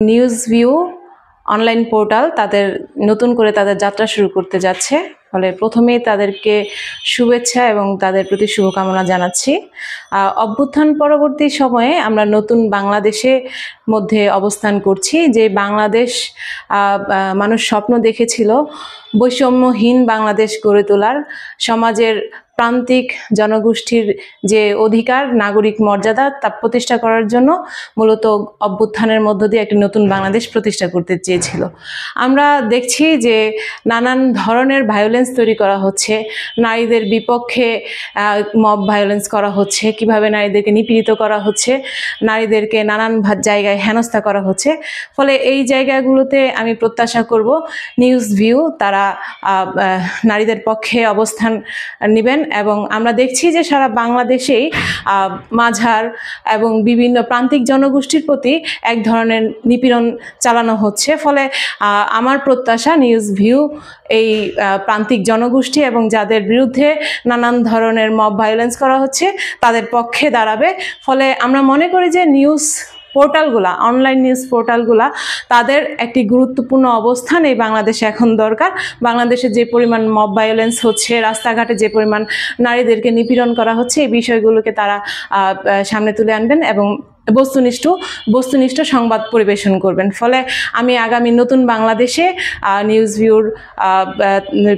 News view online portal তাদের নতুন করে তাদের যাত্রা শুরু করতে যাচ্ছে। ফলে প্রথমেই তাদেরকে শুভেচ্ছা এবং তাদের প্রতি শুভকামনা জানাচ্ছি। অভ্যুত্থান পরবর্তী সময়ে আমরা নতুন বাংলাদেশে মধ্যে অবস্থান করছি, যে বাংলাদেশ মানুষ স্বপ্ন দেখেছিল বৈষম্যহীন বাংলাদেশ গড়ে তোলার, সমাজের প্রান্তিক জনগোষ্ঠীর যে অধিকার, নাগরিক মর্যাদা তা প্রতিষ্ঠা করার জন্য মূলত অভ্যুত্থানের মধ্য দিয়ে একটি নতুন বাংলাদেশ প্রতিষ্ঠা করতে চেয়েছিল। আমরা দেখছি যে নানান ধরনের ভায়োলেন্স তৈরি করা হচ্ছে, নারীদের বিপক্ষে মব ভায়োলেন্স করা হচ্ছে, কিভাবে নারীদেরকে নিপীড়িত করা হচ্ছে, নারীদেরকে নানান জায়গায় হেনস্থা করা হচ্ছে। ফলে এই জায়গাগুলোতে আমি প্রত্যাশা করব নিউজ ভিউ তারা নারীদের পক্ষে অবস্থান নেবেন। এবং আমরা দেখছি যে সারা বাংলাদেশেই মাঝার এবং বিভিন্ন প্রান্তিক জনগোষ্ঠীর প্রতি এক ধরনের নিপীড়ন চালানো হচ্ছে। ফলে আমার প্রত্যাশা নিউজ ভিউ এই প্রান্তিক জনগোষ্ঠী এবং যাদের বিরুদ্ধে নানান ধরনের মব ভায়োলেন্স করা হচ্ছে তাদের পক্ষে দাঁড়াবে। ফলে আমরা মনে করি যে নিউজ পোর্টালগুলা, অনলাইন নিউজ পোর্টালগুলা, তাদের একটি গুরুত্বপূর্ণ অবস্থান এই বাংলাদেশে এখন দরকার। বাংলাদেশে যে পরিমাণ মব ভায়োলেন্স হচ্ছে, রাস্তাঘাটে যে পরিমাণ নারীদেরকে নিপীড়ন করা হচ্ছে, এই বিষয়গুলোকে তারা সামনে তুলে আনবেন এবং বস্তুনিষ্ঠ সংবাদ পরিবেশন করবেন। ফলে আমি আগামী নতুন বাংলাদেশে নিউজ ভিউর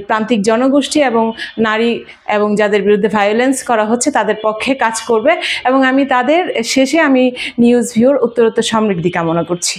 প্রান্তিক জনগোষ্ঠী এবং নারী এবং যাদের বিরুদ্ধে ভায়োলেন্স করা হচ্ছে তাদের পক্ষে কাজ করবে এবং আমি তাদের শেষে আমি নিউজ ভিউর উত্তরোত্তর সমৃদ্ধি কামনা করছি।